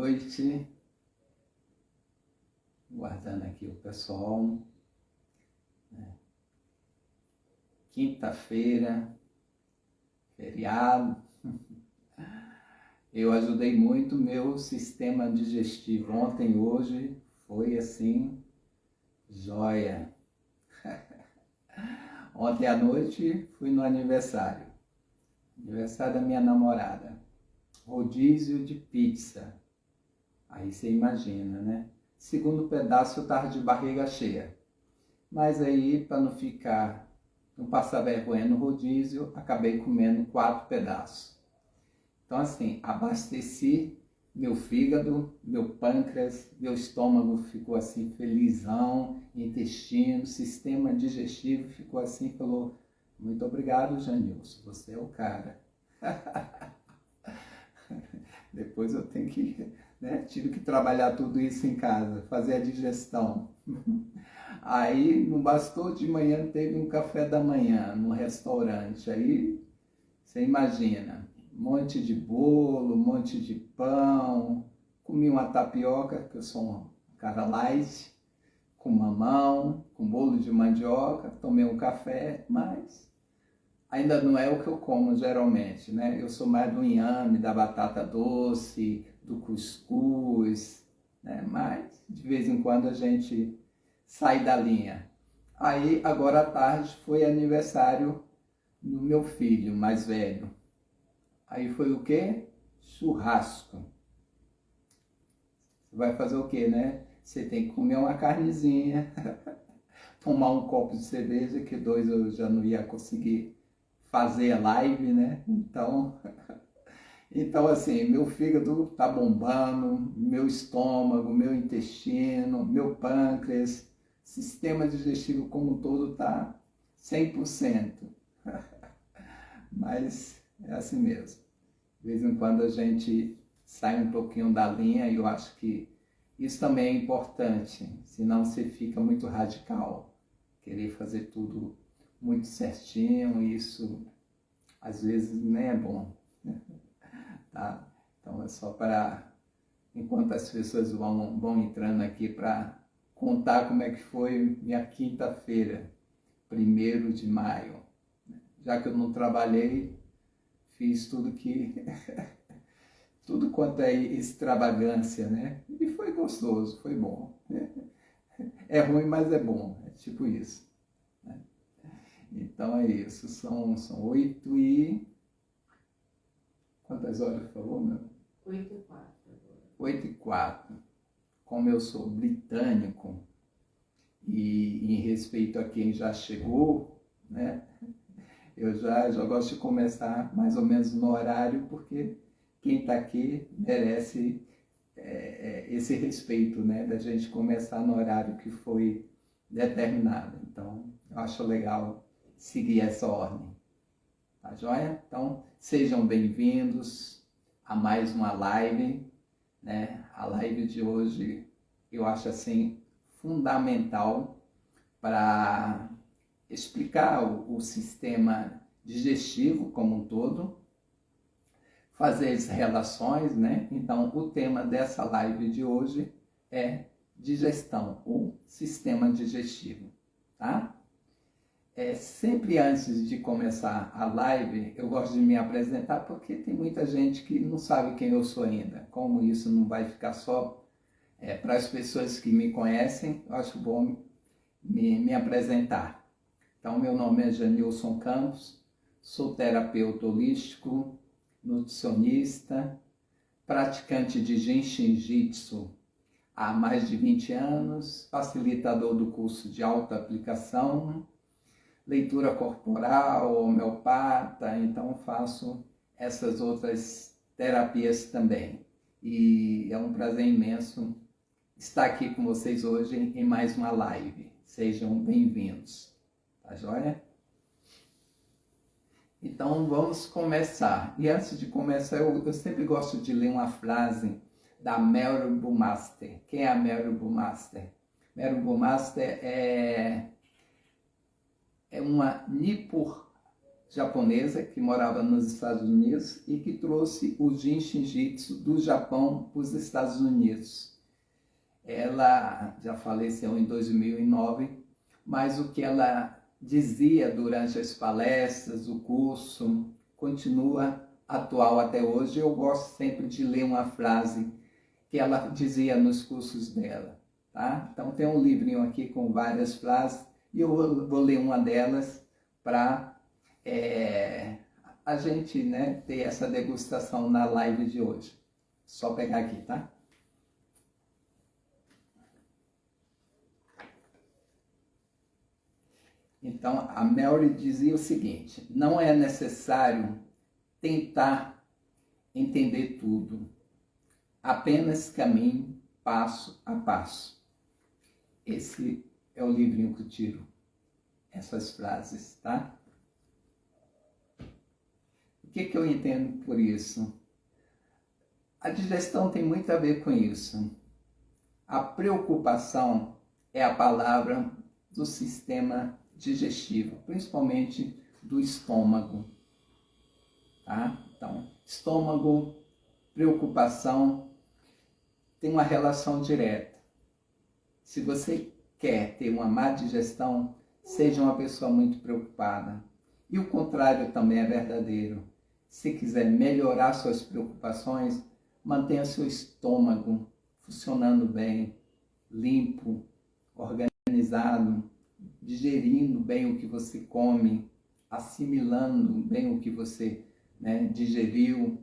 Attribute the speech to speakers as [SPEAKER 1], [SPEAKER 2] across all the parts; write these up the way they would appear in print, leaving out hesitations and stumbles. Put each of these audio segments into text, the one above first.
[SPEAKER 1] noite. Guardando aqui o pessoal. Quinta-feira, feriado. Eu ajudei muito meu sistema digestivo. Ontem e hoje foi assim, joia. Ontem à noite fui no aniversário da minha namorada. Rodízio de pizza. Aí você imagina, né? Segundo pedaço eu estava de barriga cheia. Mas aí, para não passar vergonha no rodízio, acabei comendo 4 pedaços. Então assim, abasteci meu fígado, meu pâncreas, meu estômago ficou assim felizão, intestino, sistema digestivo ficou assim, falou, muito obrigado, Janilson, você é o cara. Depois eu tenho que, tive que trabalhar tudo isso em casa, fazer a digestão. Aí não bastou, de manhã teve um café da manhã no restaurante, aí você imagina, um monte de bolo, um monte de pão, comi uma tapioca, que eu sou um cara light, com mamão, com bolo de mandioca, tomei um café, mas ainda não é o que eu como geralmente, né? Eu sou mais do inhame, da batata doce, do cuscuz, né? Mas de vez em quando a gente sai da linha. Aí agora à tarde foi aniversário do meu filho mais velho. Aí foi o quê? Churrasco. Você vai fazer o quê, né? Você tem que comer uma carnezinha, tomar um copo de cerveja, que 2 eu já não ia conseguir fazer live, né? Então assim, meu fígado tá bombando, meu estômago, meu intestino, meu pâncreas, sistema digestivo como um todo tá 100%. Mas é assim mesmo. De vez em quando a gente sai um pouquinho da linha e eu acho que isso também é importante, senão você fica muito radical, querer fazer tudo muito certinho, isso às vezes nem é bom, tá? Então é só para, enquanto as pessoas vão entrando aqui, para contar como é que foi minha quinta-feira, 1º de maio. Já que eu não trabalhei, fiz tudo tudo quanto é extravagância, né? E foi gostoso, foi bom. É ruim, mas é bom, é tipo isso. Né? Então é isso, são 8 e... Quantas horas falou, meu?
[SPEAKER 2] 8h04 agora.
[SPEAKER 1] 8h04. Como eu sou britânico, e em respeito a quem já chegou, né? Eu já gosto de começar mais ou menos no horário, porque quem está aqui merece esse respeito, né? Da gente começar no horário que foi determinado. Então, eu acho legal seguir essa ordem. Tá joia? Então, sejam bem-vindos a mais uma live, né? A live de hoje eu acho assim fundamental para explicar o sistema digestivo como um todo, fazer as relações, né? Então, o tema dessa live de hoje é digestão, ou sistema digestivo, tá? Sempre antes de começar a live, eu gosto de me apresentar, porque tem muita gente que não sabe quem eu sou ainda. Como isso não vai ficar só para as pessoas que me conhecem, eu acho bom me apresentar. Então, meu nome é Janilson Campos, sou terapeuta holístico, nutricionista, praticante de Jinshin Jitsu há mais de 20 anos, facilitador do curso de autoaplicação, leitura corporal, homeopata, então faço essas outras terapias também. E é um prazer imenso estar aqui com vocês hoje em mais uma live. Sejam bem-vindos. Tá joia? Então vamos começar. E antes de começar, eu sempre gosto de ler uma frase da Mary Burmester. Quem é a Mary Burmester? Mary Burmester é uma Nippur japonesa que morava nos Estados Unidos e que trouxe o Jin Shinjitsu do Japão para os Estados Unidos. Ela já faleceu em 2009, mas o que ela dizia durante as palestras, o curso, continua atual até hoje. Eu gosto sempre de ler uma frase que ela dizia nos cursos dela. Tá? Então tem um livrinho aqui com várias frases e eu vou ler uma delas para a gente, né, ter essa degustação na live de hoje. Só pegar aqui, tá? Então, a Mary dizia o seguinte: não é necessário tentar entender tudo, apenas caminhe passo a passo. Esse é o livrinho que eu tiro essas frases, tá? O que eu entendo por isso? A digestão tem muito a ver com isso. A preocupação é a palavra do sistema digestivo, principalmente do estômago. Tá? Então, estômago, preocupação, tem uma relação direta. Se você quer ter uma má digestão, seja uma pessoa muito preocupada. E o contrário também é verdadeiro. Se quiser melhorar suas preocupações, mantenha seu estômago funcionando bem, limpo, organizado, digerindo bem o que você come, assimilando bem o que você, né, digeriu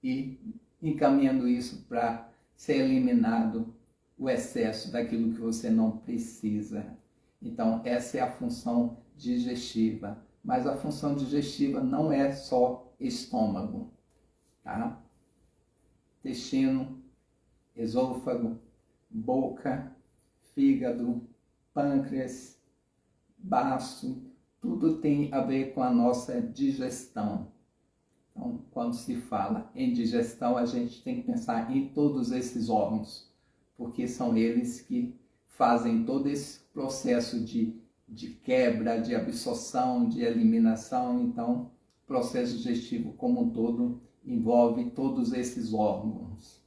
[SPEAKER 1] e encaminhando isso para ser eliminado o excesso daquilo que você não precisa. Então, essa é a função digestiva. Mas a função digestiva não é só estômago, tá? Intestino, esôfago, boca, fígado, pâncreas, baço, tudo tem a ver com a nossa digestão. Então, quando se fala em digestão, a gente tem que pensar em todos esses órgãos, porque são eles que fazem todo esse processo de quebra, de absorção, de eliminação. Então, o processo digestivo como um todo envolve todos esses órgãos.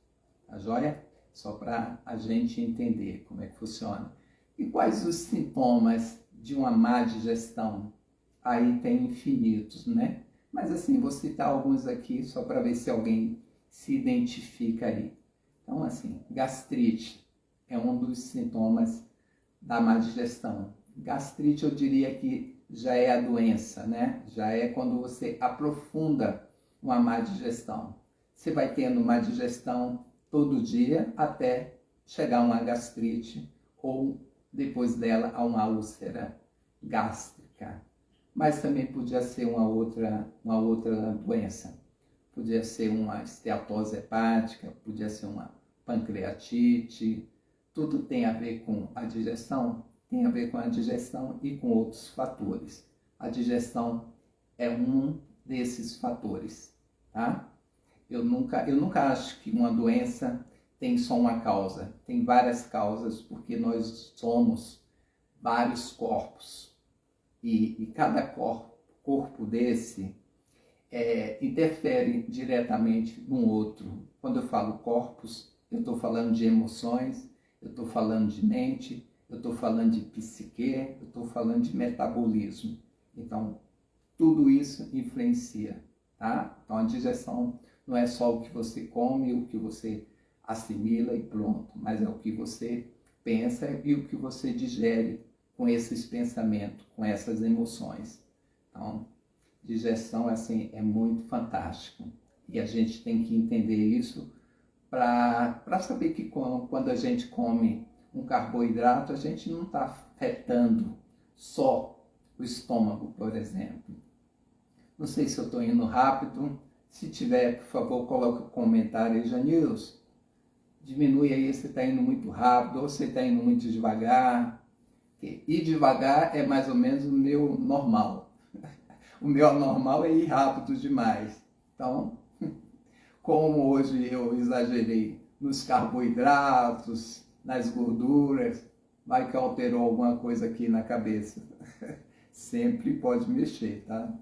[SPEAKER 1] Tá joia? Só para a gente entender como é que funciona. E quais os sintomas de uma má digestão? Aí tem infinitos, né? Mas assim, vou citar alguns aqui só para ver se alguém se identifica aí. Então, assim, gastrite é um dos sintomas da má digestão. Gastrite, eu diria que já é a doença, né? Já é quando você aprofunda uma má digestão. Você vai tendo má digestão todo dia até chegar a uma gastrite ou depois dela a uma úlcera gástrica. Mas também podia ser uma outra doença. Podia ser uma esteatose hepática, podia ser uma pancreatite. Tudo tem a ver com a digestão? Tem a ver com a digestão e com outros fatores. A digestão é um desses fatores, tá? Eu nunca acho que uma doença tem só uma causa. Tem várias causas, porque nós somos vários corpos. E cada corpo desse interfere diretamente no outro. Quando eu falo corpos, eu estou falando de emoções, eu estou falando de mente, eu estou falando de psique, eu estou falando de metabolismo. Então, tudo isso influencia, tá? Então, a digestão não é só o que você come, o que você assimila e pronto, mas é o que você pensa e o que você digere com esses pensamentos, com essas emoções. Então, digestão assim, é muito fantástico. E a gente tem que entender isso para saber que quando a gente come um carboidrato, a gente não está afetando só o estômago, por exemplo. Não sei se eu estou indo rápido. Se tiver, por favor, coloque um comentário aí, Janilson. Diminui aí se está indo muito rápido ou se está indo muito devagar. Ir devagar é mais ou menos o meu normal. O meu normal é ir rápido demais. Então, como hoje eu exagerei nos carboidratos, nas gorduras, vai que alterou alguma coisa aqui na cabeça. Sempre pode mexer, tá?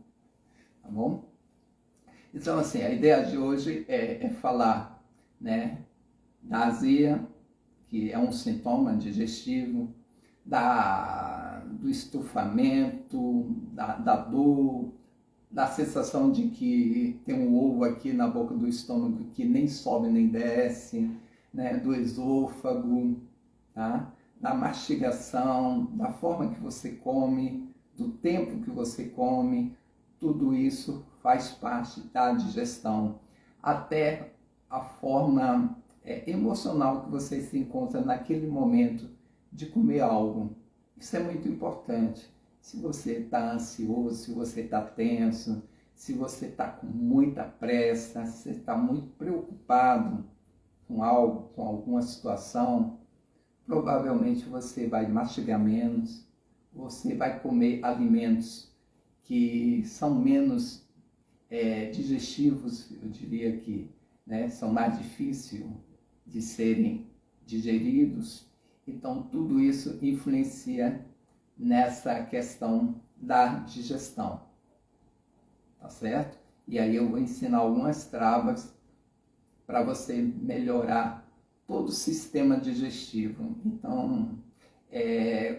[SPEAKER 1] tá bom? Então, assim, a ideia de hoje é falar, né, da azia, que é um sintoma digestivo, do estufamento, da dor, da sensação de que tem um ovo aqui na boca do estômago que nem sobe nem desce, né, do esôfago, tá? Da mastigação, da forma que você come, do tempo que você come, tudo isso faz parte da digestão. Até a forma emocional que você se encontra naquele momento de comer algo. Isso é muito importante. Se você está ansioso, se você está tenso, se você está com muita pressa, se você está muito preocupado com algo, com alguma situação, provavelmente você vai mastigar menos, você vai comer alimentos que são menos digestivos, eu diria que, né, são mais difíceis de serem digeridos. Então, tudo isso influencia nessa questão da digestão, tá certo? E aí eu vou ensinar algumas travas para você melhorar todo o sistema digestivo. Então,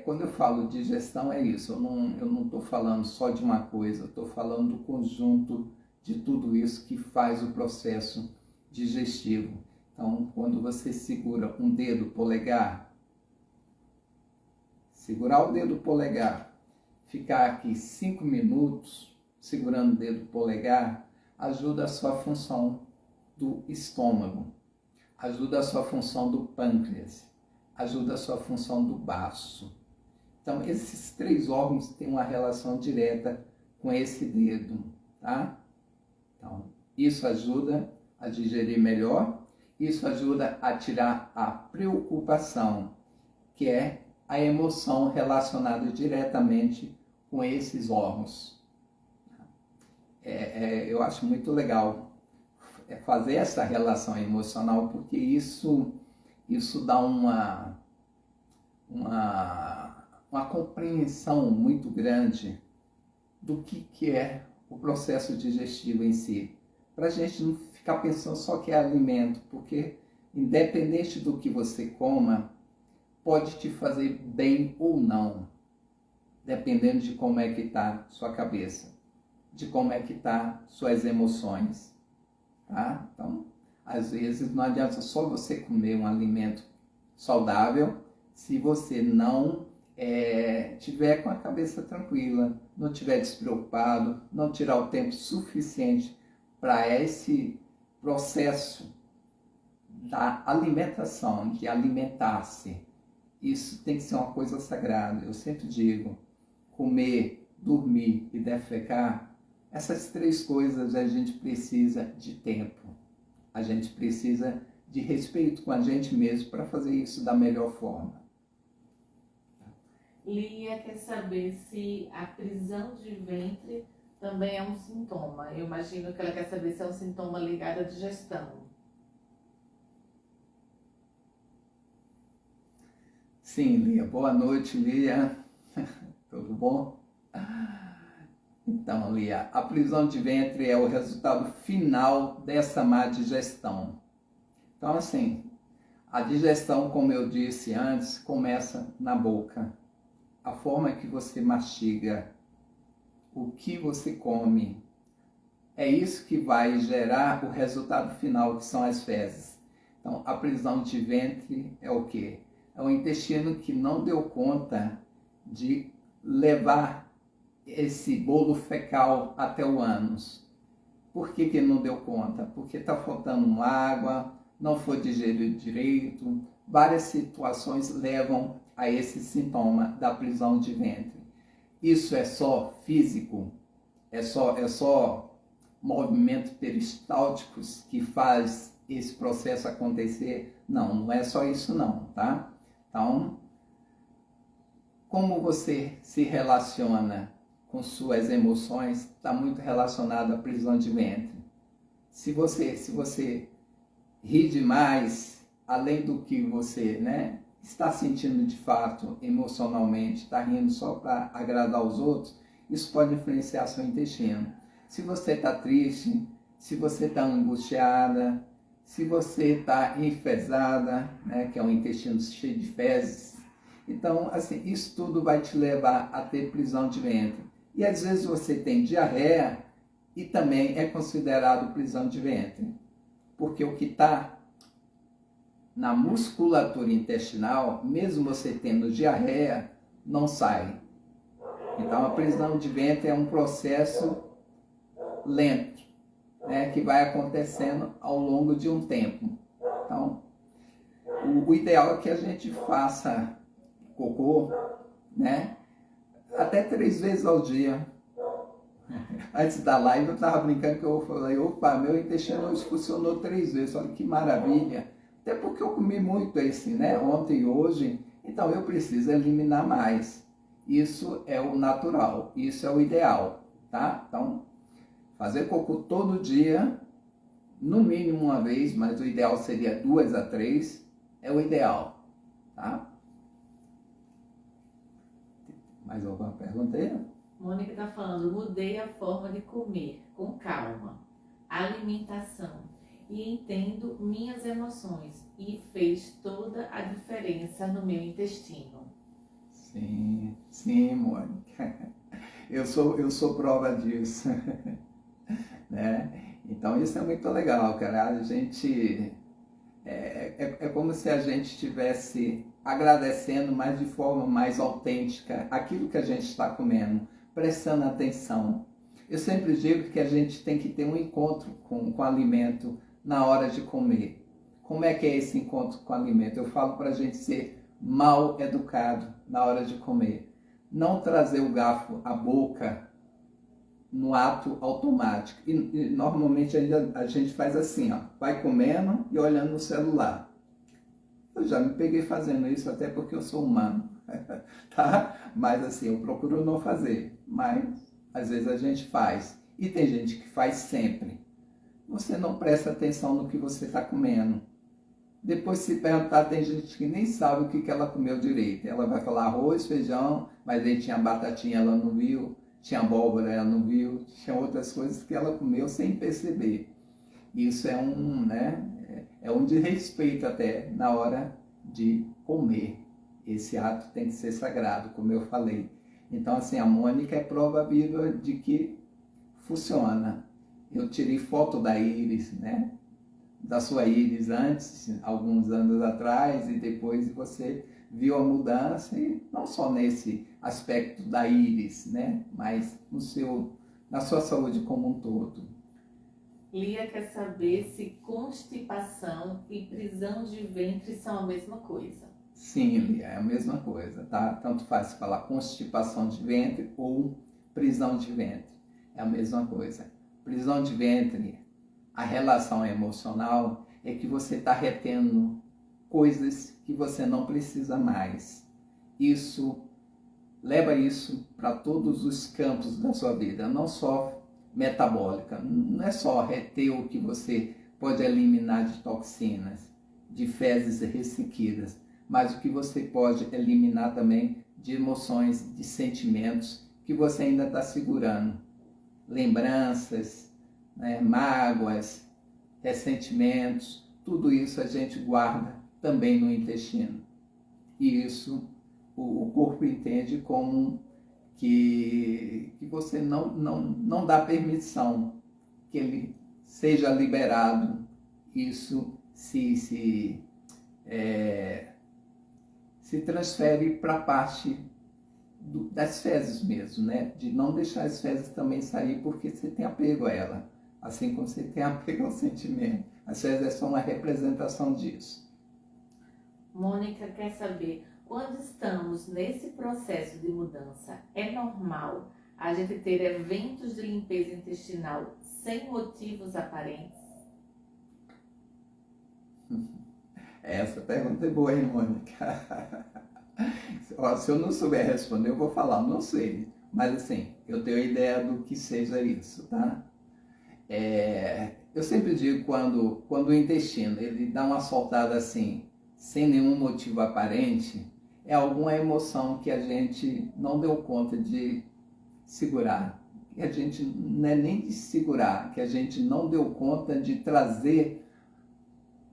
[SPEAKER 1] quando eu falo digestão é isso, eu não estou falando só de uma coisa, eu estou falando do conjunto de tudo isso que faz o processo digestivo. Então, quando você segura um dedo polegar, segurar o dedo polegar, ficar aqui 5 minutos segurando o dedo polegar, ajuda a sua função do estômago, ajuda a sua função do pâncreas, ajuda a sua função do baço. Então, esses 3 órgãos têm uma relação direta com esse dedo, tá? Então, isso ajuda a digerir melhor, isso ajuda a tirar a preocupação, que é a emoção relacionada diretamente com esses órgãos. Eu acho muito legal fazer essa relação emocional, porque isso dá uma compreensão muito grande do que é o processo digestivo em si. Para a gente não ficar pensando só que é alimento, porque independente do que você coma, pode te fazer bem ou não, dependendo de como é que está sua cabeça, de como é que está suas emoções, tá? Então, às vezes não adianta só você comer um alimento saudável se você não tiver com a cabeça tranquila, não tiver despreocupado, não tirar o tempo suficiente para esse processo da alimentação, de alimentar-se. Isso tem que ser uma coisa sagrada. Eu sempre digo, comer, dormir e defecar, essas 3 coisas a gente precisa de tempo. A gente precisa de respeito com a gente mesmo para fazer isso da melhor forma.
[SPEAKER 2] Lia quer saber se a prisão de ventre também é um sintoma. Eu imagino que ela quer saber se é um sintoma ligado à digestão.
[SPEAKER 1] Sim, Lia. Boa noite, Lia. Tudo bom? Então, Lia, a prisão de ventre é o resultado final dessa má digestão. Então, assim, a digestão, como eu disse antes, começa na boca. A forma que você mastiga, o que você come, é isso que vai gerar o resultado final, que são as fezes. Então, a prisão de ventre é o quê? É o intestino que não deu conta de levar esse bolo fecal até o ânus. Por que não deu conta? Porque está faltando água, não foi digerido direito. Várias situações levam a esse sintoma da prisão de ventre. Isso é só físico? É só movimentos peristálticos que faz esse processo acontecer? Não, não é só isso não, tá? Então, como você se relaciona com suas emoções está muito relacionado à prisão de ventre. Se você ri demais, além do que você, está sentindo de fato emocionalmente, está rindo só para agradar os outros, isso pode influenciar seu intestino. Se você está triste, se você está angustiada, se você está enfesada, né, que é um intestino cheio de fezes. Então, assim, isso tudo vai te levar a ter prisão de ventre. E às vezes você tem diarreia e também é considerado prisão de ventre. Porque o que está na musculatura intestinal, mesmo você tendo diarreia, não sai. Então, a prisão de ventre é um processo lento, né, que vai acontecendo ao longo de um tempo. Então, o ideal é que a gente faça cocô, né, até 3 vezes ao dia. Antes da live eu estava brincando que eu falei, opa, meu intestino hoje funcionou 3 vezes, olha que maravilha. Até porque eu comi muito esse, né, ontem e hoje, então eu preciso eliminar mais. Isso é o natural, isso é o ideal, tá? Então, fazer cocô todo dia, no mínimo uma vez, mas o ideal seria 2 a 3, é o ideal, tá? Mais alguma pergunta aí?
[SPEAKER 2] Mônica está falando, mudei a forma de comer, com calma, alimentação, e entendo minhas emoções, e fez toda a diferença no meu intestino.
[SPEAKER 1] Sim, sim, Mônica. Eu sou prova disso. Né? Então isso é muito legal, cara. A gente é como se a gente estivesse agradecendo, mas de forma mais autêntica, aquilo que a gente está comendo, prestando atenção. Eu sempre digo que a gente tem que ter um encontro com o alimento na hora de comer. Como é que é esse encontro com o alimento? Eu falo para a gente ser mal educado na hora de comer. Não trazer o garfo à boca no ato automático. E normalmente ainda a gente faz assim, ó, vai comendo e olhando no celular. Eu já me peguei fazendo isso até porque eu sou humano, tá? Mas assim, eu procuro não fazer, mas às vezes a gente faz. E tem gente que faz sempre. Você não presta atenção no que você está comendo. Depois se perguntar, tem gente que nem sabe o que ela comeu direito. Ela vai falar arroz, feijão, mas aí tinha batatinha, ela não viu. Tinha abóbora, ela não viu, tinha outras coisas que ela comeu sem perceber. Isso é um desrespeito até na hora de comer. Esse ato tem que ser sagrado, como eu falei. Então, assim, a Mônica é prova viva de que funciona. Eu tirei foto da íris, né? Da sua íris antes, alguns anos atrás, e depois você viu a mudança, e não só nesse aspecto da íris, né? Mas na sua saúde como um todo.
[SPEAKER 2] Lia quer saber se constipação e prisão de ventre são a mesma coisa.
[SPEAKER 1] Sim, Lia, é a mesma coisa, tá? Tanto faz falar constipação de ventre ou prisão de ventre. É a mesma coisa. Prisão de ventre, a relação emocional é que você está retendo coisas que você não precisa mais. Leva isso para todos os campos da sua vida, não só metabólica. Não é só reter o que você pode eliminar de toxinas, de fezes ressequidas, mas o que você pode eliminar também de emoções, de sentimentos que você ainda está segurando. Lembranças, né, mágoas, ressentimentos, tudo isso a gente guarda também no intestino. E isso o corpo entende como que você não dá permissão que ele seja liberado. Isso se transfere para a parte das fezes mesmo, né? De não deixar as fezes também sair porque você tem apego a ela, assim como você tem apego ao sentimento. As fezes são uma representação disso.
[SPEAKER 2] Mônica quer saber, quando estamos nesse processo de mudança, é normal a gente ter eventos de limpeza intestinal sem motivos aparentes?
[SPEAKER 1] Essa pergunta é boa, hein, Mônica? Se eu não souber responder, eu vou falar, não sei. Mas assim, eu tenho a ideia do que seja isso, tá? Eu sempre digo quando o intestino ele dá uma soltada assim, sem nenhum motivo aparente, é alguma emoção que a gente não deu conta de segurar, que a gente não é nem de segurar, que a gente não deu conta de trazer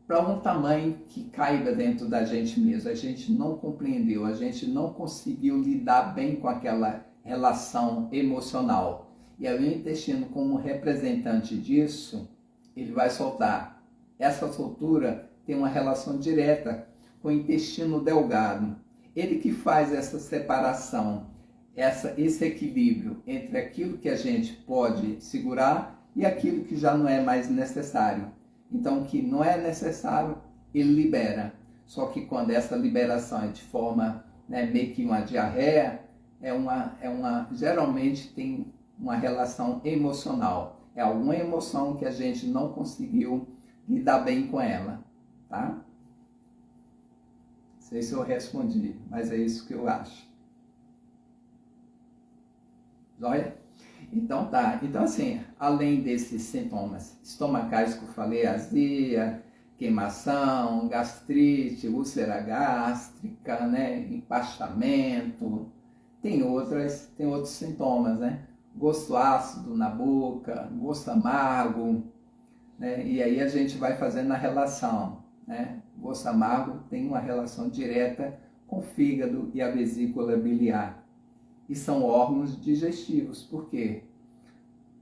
[SPEAKER 1] para um tamanho que caiba dentro da gente mesmo. A gente não compreendeu, a gente não conseguiu lidar bem com aquela relação emocional. E aí o intestino, como representante disso, ele vai soltar. Essa soltura tem uma relação direta com o intestino delgado. Ele que faz essa separação, esse equilíbrio entre aquilo que a gente pode segurar e aquilo que já não é mais necessário. Então, o que não é necessário, ele libera. Só que quando essa liberação é de forma, né, meio que uma diarreia, geralmente tem uma relação emocional. É alguma emoção que a gente não conseguiu lidar bem com ela, tá? Não sei se eu respondi, mas é isso que eu acho. Joia? Então tá, então assim, além desses sintomas estomacais que eu falei, azia, queimação, gastrite, úlcera gástrica, né, empastamento, tem outros sintomas, né, gosto ácido na boca, gosto amargo, né, e aí a gente vai fazendo a relação, né, gosto amargo tem uma relação direta com o fígado e a vesícula biliar. E são órgãos digestivos, porque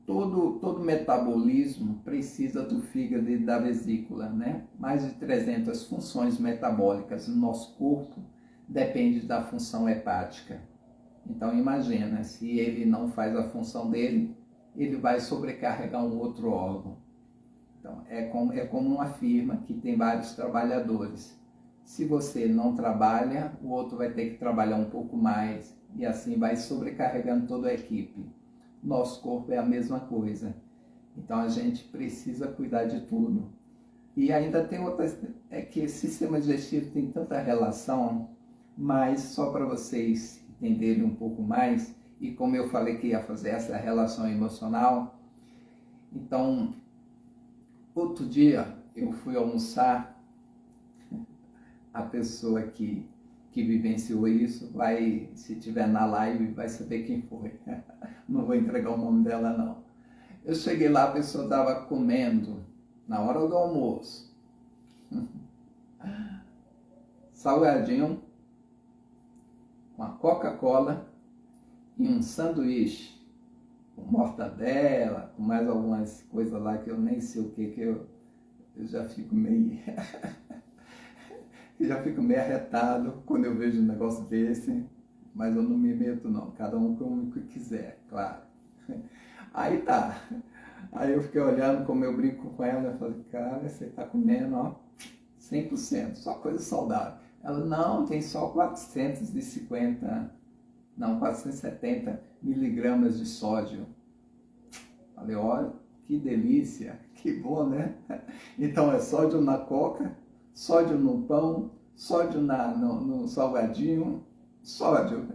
[SPEAKER 1] todo metabolismo precisa do fígado e da vesícula, né? Mais de 300 funções metabólicas no nosso corpo depende da função hepática. Então imagina, se ele não faz a função dele, ele vai sobrecarregar um outro órgão. Então é como uma firma que tem vários trabalhadores. Se você não trabalha, o outro vai ter que trabalhar um pouco mais e assim vai sobrecarregando toda a equipe. Nosso corpo é a mesma coisa. Então a gente precisa cuidar de tudo. E ainda tem outras, é que o sistema digestivo tem tanta relação, mas só para vocês entenderem um pouco mais, e como eu falei que ia fazer essa relação emocional, então outro dia eu fui almoçar. A pessoa que vivenciou isso vai, se tiver na live, vai saber quem foi. Não vou entregar o nome dela, não. Eu cheguei lá, a pessoa estava comendo na hora do almoço. Salgadinho, uma Coca-Cola e um sanduíche com mortadela, com mais algumas coisas lá que eu nem sei o que eu já fico meio... já fico meio arretado quando eu vejo um negócio desse, mas eu não me meto não, cada um come o que quiser, claro. Aí tá, aí eu fiquei olhando, como eu brinco com ela, eu falei, cara, você tá comendo, ó, 100%, só coisa saudável. Ela, não, tem só 470 miligramas de sódio. Falei, olha, que delícia, que bom, né? Então é sódio na coca, sódio no pão, sódio no salgadinho, sódio,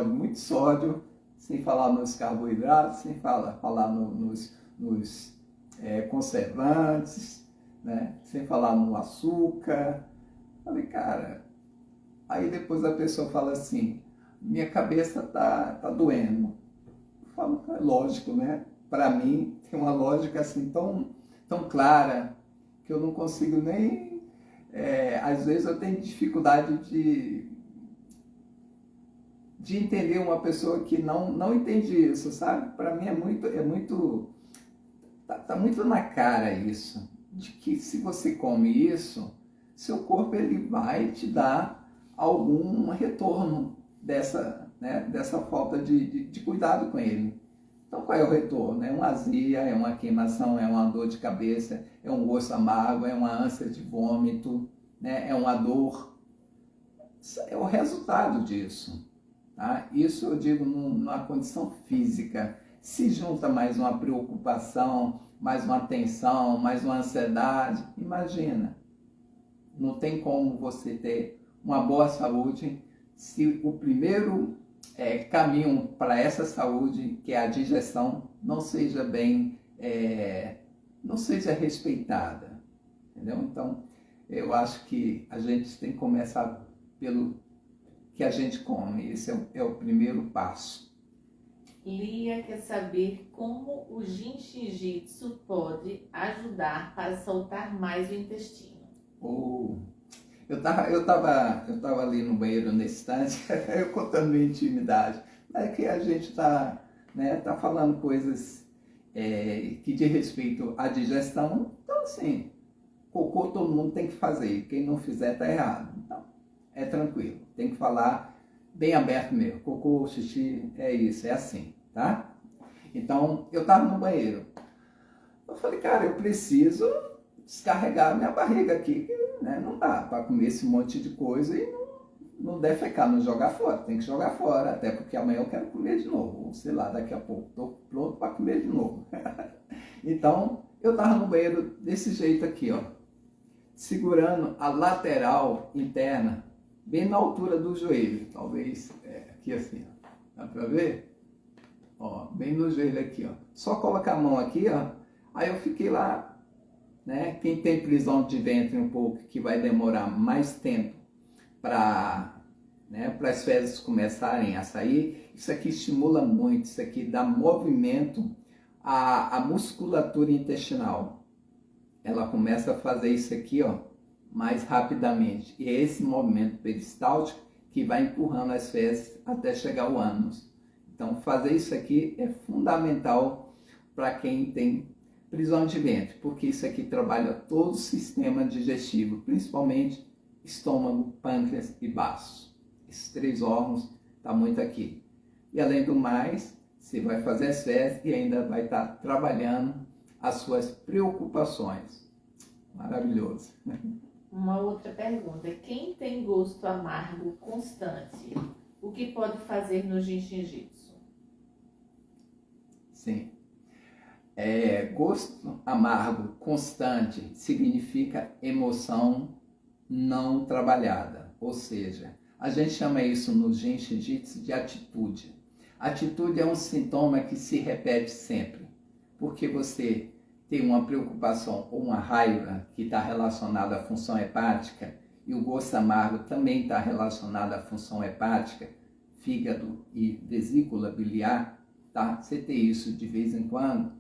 [SPEAKER 1] muito sódio, sem falar nos carboidratos, sem falar nos conservantes, né? Sem falar no açúcar. Falei, cara, aí depois a pessoa fala assim, minha cabeça tá doendo. Eu falo, é lógico, né? Para mim tem uma lógica assim tão clara que eu não consigo nem... às vezes eu tenho dificuldade de entender uma pessoa que não entende isso, sabe? Para mim tá muito na cara isso, de que se você come isso, seu corpo ele vai te dar algum retorno dessa falta de cuidado com ele. Então qual é o retorno? É uma azia, é uma queimação, é uma dor de cabeça, é um gosto amargo, é uma ânsia de vômito, né? É uma dor. Isso é o resultado disso. Tá? Isso eu digo numa condição física. Se junta mais uma preocupação, mais uma tensão, mais uma ansiedade, imagina. Não tem como você ter uma boa saúde se o primeiro caminho para essa saúde, que é a digestão, não seja não seja respeitada, entendeu? Então, eu acho que a gente tem que começar pelo que a gente come, esse é o primeiro passo.
[SPEAKER 2] Lia quer saber como o Jinshinjitsu pode ajudar para soltar mais o intestino.
[SPEAKER 1] Eu tava ali no banheiro nesse instante, eu contando minha intimidade. É que a gente tá, né, tá falando coisas que diz respeito à digestão. Então, assim, cocô todo mundo tem que fazer. Quem não fizer tá errado. Então, é tranquilo. Tem que falar bem aberto mesmo. Cocô, xixi, é isso, é assim, tá? Então, eu tava no banheiro. Eu falei, cara, eu preciso descarregar minha barriga aqui, que, né, não dá para comer esse monte de coisa e não defecar, não jogar fora. Tem que jogar fora, até porque amanhã eu quero comer de novo. Ou sei lá, daqui a pouco estou pronto para comer de novo. Então, eu estava no banheiro desse jeito aqui, ó, segurando a lateral interna, bem na altura do joelho. Talvez aqui assim, ó. Dá para ver? Ó, bem no joelho aqui, ó. Só colocar a mão aqui, ó. Aí eu fiquei lá, né? Quem tem prisão de ventre um pouco, que vai demorar mais tempo para, né, para as fezes começarem a sair, isso aqui estimula muito, isso aqui dá movimento à musculatura intestinal. Ela começa a fazer isso aqui, ó, mais rapidamente. E é esse movimento peristáltico que vai empurrando as fezes até chegar ao ânus. Então, fazer isso aqui é fundamental para quem tem prisão de ventre, porque isso aqui trabalha todo o sistema digestivo, principalmente estômago, pâncreas e baço. Esses 3 órgãos estão muito aqui. E além do mais, você vai fazer as fezes e ainda vai estar trabalhando as suas preocupações. Maravilhoso.
[SPEAKER 2] Uma outra pergunta. Quem tem gosto amargo constante, o que pode fazer no Jinshinjitsu?
[SPEAKER 1] Sim. Gosto amargo constante significa emoção não trabalhada, ou seja, a gente chama isso no Jinshinjitsu de atitude. Atitude é um sintoma que se repete sempre, porque você tem uma preocupação ou uma raiva que está relacionada à função hepática e o gosto amargo também está relacionado à função hepática, fígado e vesícula biliar, tá? Você ter isso de vez em quando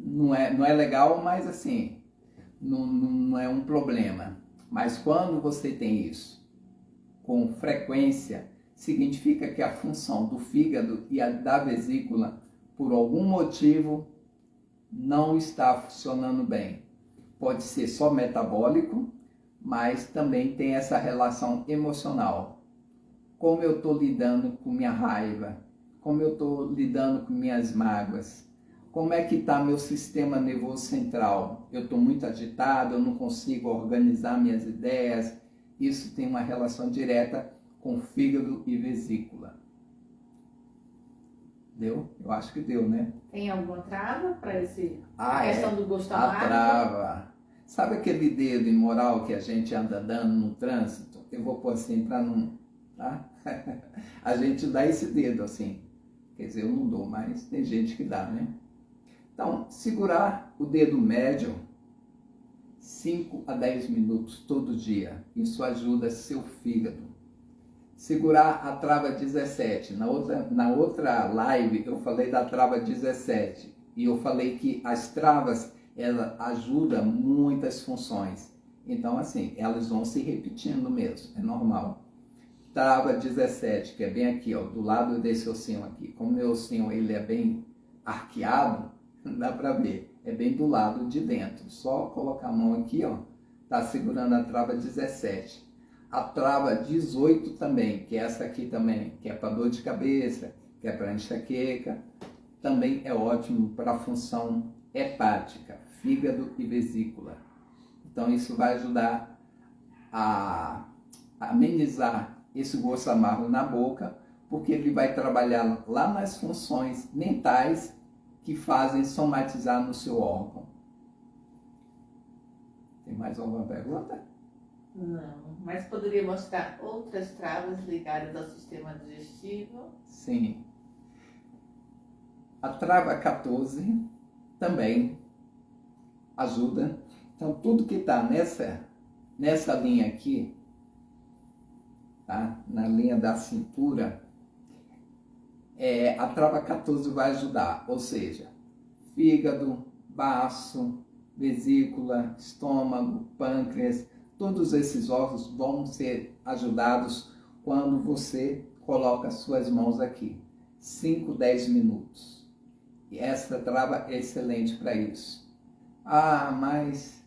[SPEAKER 1] não é legal, mas assim, não é um problema. Mas quando você tem isso com frequência, significa que a função do fígado e a da vesícula, por algum motivo, não está funcionando bem. Pode ser só metabólico, mas também tem essa relação emocional. Como eu estou lidando com minha raiva, como eu estou lidando com minhas mágoas, como é que está meu sistema nervoso central? Eu estou muito agitado, eu não consigo organizar minhas ideias. Isso tem uma relação direta com fígado e vesícula. Deu? Eu acho que deu, né?
[SPEAKER 2] Tem alguma trava para essa questão do gosto amargo?
[SPEAKER 1] A trava. Sabe aquele dedo imoral que a gente anda dando no trânsito? Eu vou pôr assim para não... Tá? A gente dá esse dedo assim. Quer dizer, eu não dou, mas tem gente que dá, né? Então, segurar o dedo médio 5 a 10 minutos todo dia. Isso ajuda seu fígado. Segurar a trava 17. Na outra live eu falei da trava 17. E eu falei que as travas, ela ajudam muitas funções. Então, assim, elas vão se repetindo mesmo. É normal. Trava 17, que é bem aqui, ó, do lado desse ossinho aqui. Como o meu ossinho ele é bem arqueado, dá para ver, é bem do lado de dentro. Só colocar a mão aqui, ó, tá segurando a trava 17. A trava 18 também, que é essa aqui também, que é para dor de cabeça, que é para enxaqueca, também é ótimo para a função hepática, fígado e vesícula. Então isso vai ajudar a amenizar esse gosto amargo na boca, porque ele vai trabalhar lá nas funções mentais que fazem somatizar no seu órgão. Tem mais alguma pergunta?
[SPEAKER 2] Não, mas poderia mostrar outras travas ligadas ao sistema digestivo?
[SPEAKER 1] Sim. A trava 14 também ajuda. Então, tudo que está nessa linha aqui, tá? Na linha da cintura, a trava 14 vai ajudar, ou seja, fígado, baço, vesícula, estômago, pâncreas, todos esses órgãos vão ser ajudados quando você coloca as suas mãos aqui. 5, 10 minutos. E essa trava é excelente para isso. Ah, mas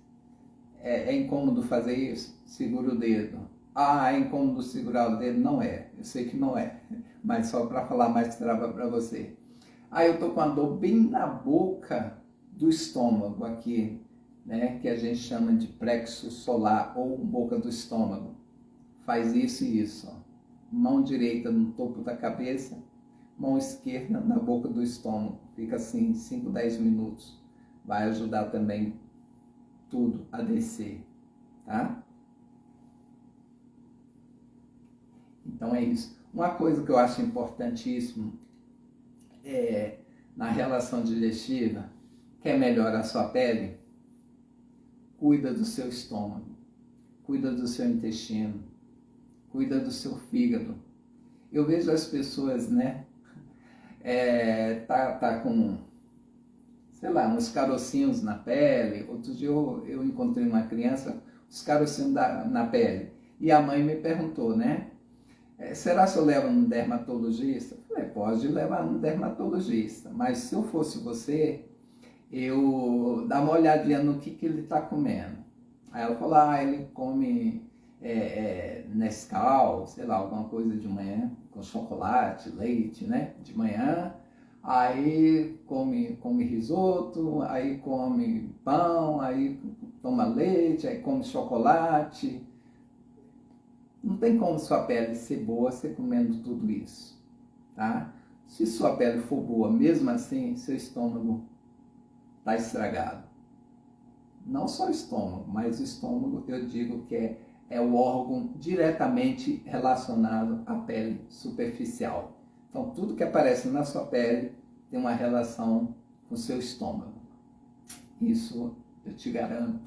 [SPEAKER 1] é incômodo fazer isso? Segura o dedo. Ah, é incômodo segurar o dedo? Não é. Eu sei que não é. Mas só para falar mais trava para você. Ah, eu tô com a dor bem na boca do estômago aqui, né? Que a gente chama de plexo solar ou boca do estômago. Faz isso e isso. Ó. Mão direita no topo da cabeça, mão esquerda na boca do estômago. Fica assim 5, 10 minutos. Vai ajudar também tudo a descer, tá? Então é isso. Uma coisa que eu acho importantíssimo na relação digestiva, quer melhorar a sua pele? Cuida do seu estômago, cuida do seu intestino, cuida do seu fígado. Eu vejo as pessoas, né, tá com, sei lá, uns carocinhos na pele. Outro dia eu encontrei uma criança, os carocinhos na pele, e a mãe me perguntou, né, será que eu levo um dermatologista? Eu falei, pode levar um dermatologista, mas se eu fosse você, eu dar uma olhadinha no que ele está comendo. Aí ela falou, ele come Nescau, sei lá, alguma coisa de manhã, com chocolate, leite, né, de manhã. Aí come risoto, aí come pão, aí toma leite, aí come chocolate. Não tem como sua pele ser boa você comendo tudo isso, tá? Se sua pele for boa, mesmo assim, seu estômago está estragado. Não só o estômago, mas o estômago eu digo que é o órgão diretamente relacionado à pele superficial. Então, tudo que aparece na sua pele tem uma relação com o seu estômago. Isso eu te garanto.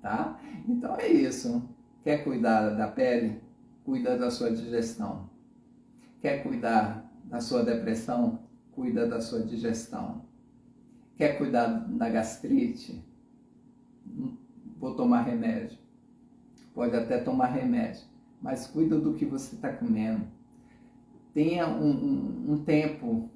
[SPEAKER 1] Tá? Então é isso. Quer cuidar da pele? Cuida da sua digestão. Quer cuidar da sua depressão? Cuida da sua digestão. Quer cuidar da gastrite? Vou tomar remédio. Pode até tomar remédio, mas cuida do que você está comendo. Tenha um tempo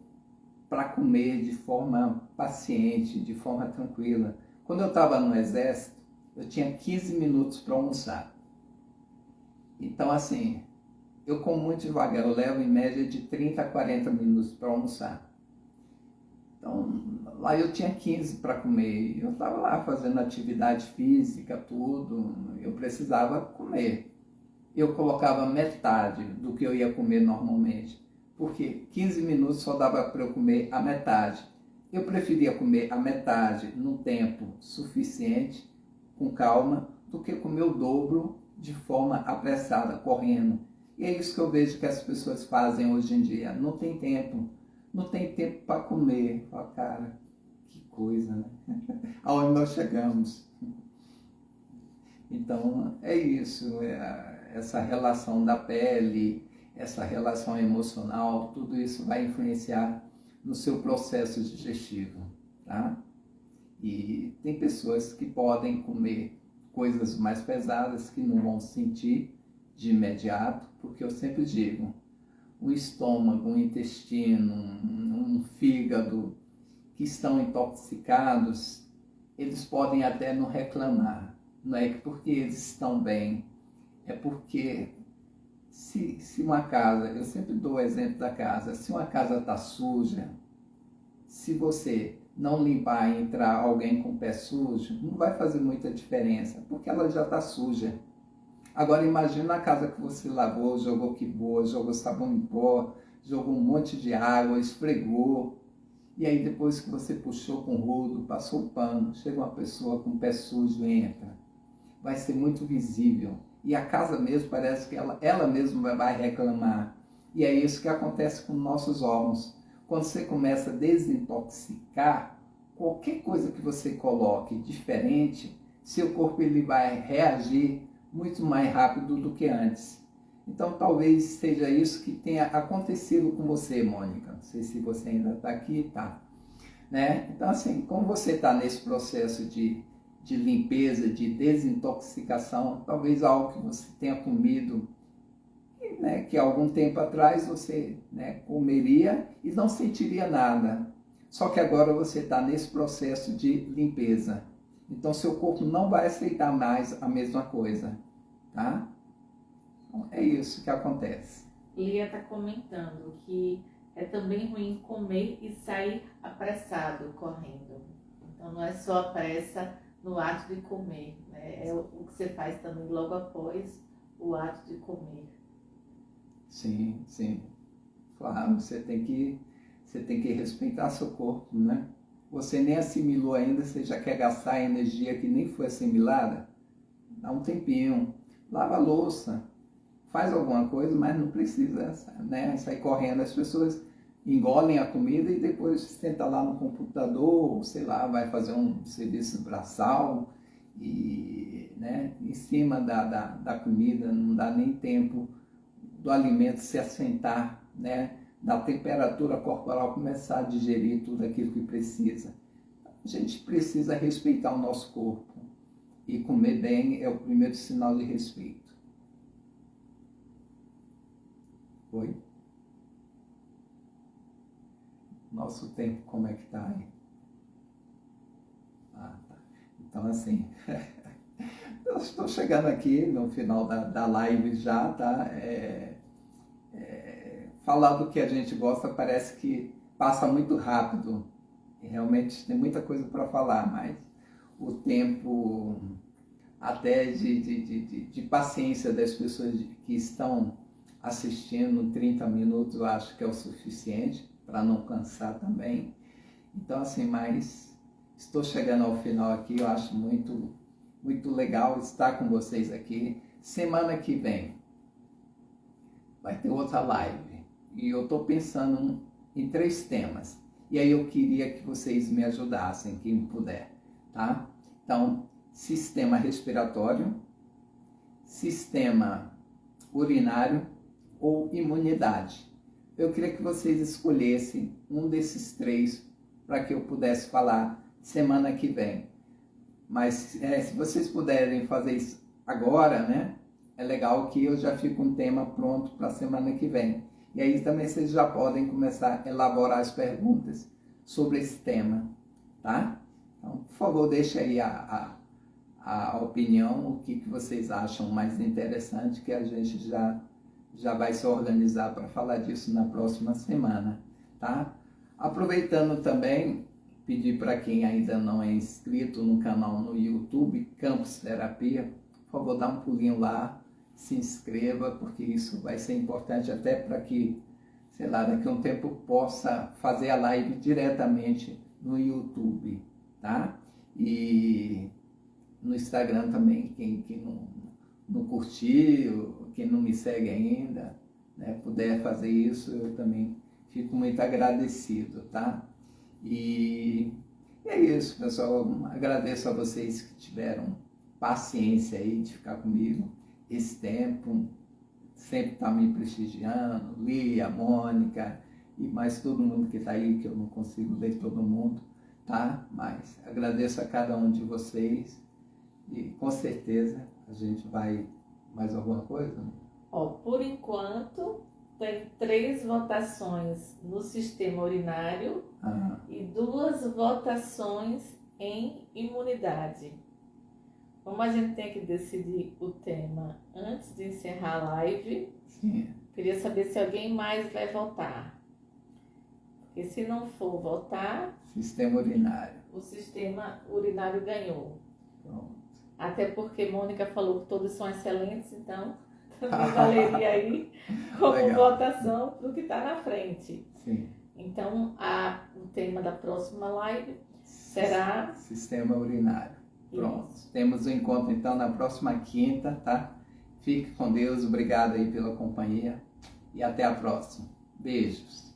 [SPEAKER 1] para comer de forma paciente, de forma tranquila. Quando eu estava no exército, eu tinha 15 minutos para almoçar. Então, assim, eu como muito devagar, eu levo em média de 30 a 40 minutos para almoçar. Então, lá eu tinha 15 para comer, eu estava lá fazendo atividade física, tudo, eu precisava comer. Eu colocava metade do que eu ia comer normalmente, porque 15 minutos só dava para eu comer a metade. Eu preferia comer a metade num tempo suficiente, com calma, do que comer o dobro de forma apressada, correndo. E é isso que eu vejo que as pessoas fazem hoje em dia. Não tem tempo para comer. Ó, cara, que coisa, né? Aonde nós chegamos. Então, é isso. Essa relação da pele, essa relação emocional, tudo isso vai influenciar no seu processo digestivo, tá? E tem pessoas que podem comer coisas mais pesadas que não vão sentir de imediato, porque eu sempre digo, um estômago, um intestino, um fígado que estão intoxicados, eles podem até não reclamar. Não é porque eles estão bem, é porque se uma casa, eu sempre dou o exemplo da casa, se uma casa está suja, se você não limpar e entrar alguém com o pé sujo, não vai fazer muita diferença, porque ela já está suja. Agora imagina a casa que você lavou, jogou quiboa, jogou sabão em pó, jogou um monte de água, esfregou, e aí depois que você puxou com o rodo, passou o pano, chega uma pessoa com o pé sujo e entra. Vai ser muito visível. E a casa mesmo parece que ela mesma vai reclamar. E é isso que acontece com nossos órgãos. Quando você começa a desintoxicar, qualquer coisa que você coloque diferente, seu corpo ele vai reagir muito mais rápido do que antes. Então, talvez seja isso que tenha acontecido com você, Mônica. Não sei se você ainda está aqui, tá? Né? Então, assim, como você está nesse processo de limpeza, de desintoxicação, talvez algo que você tenha comido, né, que algum tempo atrás você, né, comeria e não sentiria nada. Só que agora você está nesse processo de limpeza. Então, seu corpo não vai aceitar mais a mesma coisa, tá? Então, é isso que acontece.
[SPEAKER 2] Lia está comentando que é também ruim comer e sair apressado, correndo. Então, não é só a pressa no ato de comer, né? É o que você faz também logo após o ato de comer.
[SPEAKER 1] Sim, sim. Claro, você tem que respeitar seu corpo, né? Você nem assimilou ainda, você já quer gastar a energia que nem foi assimilada? Dá um tempinho, lava a louça, faz alguma coisa, mas não precisa, né, sair correndo. As pessoas engolem a comida e depois senta lá no computador, sei lá, vai fazer um serviço braçal e, né, em cima da comida, não dá nem tempo do alimento se assentar, né, da temperatura corporal começar a digerir tudo aquilo que precisa. A gente precisa respeitar o nosso corpo e comer bem é o primeiro sinal de respeito. Oi? Nosso tempo, como é que tá aí? Ah, tá. Então, assim, eu estou chegando aqui no final da live já, tá? Falar do que a gente gosta parece que passa muito rápido. E realmente tem muita coisa para falar, mas o tempo até de paciência das pessoas que estão assistindo, 30 minutos eu acho que é o suficiente para não cansar também. Então, assim, mas estou chegando ao final aqui, eu acho muito, muito legal estar com vocês aqui. Semana que vem vai ter outra live e eu estou pensando em 3 temas. E aí eu queria que vocês me ajudassem, quem puder, tá? Então, sistema respiratório, sistema urinário ou imunidade. Eu queria que vocês escolhessem um desses 3 para que eu pudesse falar semana que vem. Mas se vocês puderem fazer isso agora, né? É legal que eu já fico um tema pronto para a semana que vem. E aí também vocês já podem começar a elaborar as perguntas sobre esse tema, tá? Então, por favor, deixe aí a opinião, o que vocês acham mais interessante, que a gente já vai se organizar para falar disso na próxima semana, tá? Aproveitando também, pedir para quem ainda não é inscrito no canal no YouTube, Campus Terapia, por favor, dá um pulinho lá, se inscreva, porque isso vai ser importante até para que, sei lá, daqui a um tempo possa fazer a live diretamente no YouTube, tá? E no Instagram também, quem não curtiu, quem não me segue ainda, né, puder fazer isso, eu também fico muito agradecido, tá? E é isso, pessoal. Agradeço a vocês que tiveram paciência aí de ficar comigo esse tempo, sempre tá me prestigiando, Lia, Mônica e mais todo mundo que está aí, que eu não consigo ler todo mundo, tá? Mas agradeço a cada um de vocês e com certeza a gente vai... Mais alguma coisa?
[SPEAKER 2] Ó, por enquanto, tem 3 votações no sistema urinário e 2 votações em imunidade. Como a gente tem que decidir o tema antes de encerrar a live,
[SPEAKER 1] sim,
[SPEAKER 2] queria saber se alguém mais vai votar. Porque se não for votar...
[SPEAKER 1] Sistema urinário.
[SPEAKER 2] O sistema urinário ganhou.
[SPEAKER 1] Pronto.
[SPEAKER 2] Até porque Mônica falou que todos são excelentes, então também valeria aí como
[SPEAKER 1] Legal.
[SPEAKER 2] votação do que está na frente.
[SPEAKER 1] Sim.
[SPEAKER 2] Então, o tema da próxima live será...
[SPEAKER 1] Sistema urinário. Pronto.
[SPEAKER 2] Isso.
[SPEAKER 1] Temos um encontro então na próxima quinta, tá? Fique com Deus, obrigado aí pela companhia e até a próxima. Beijos.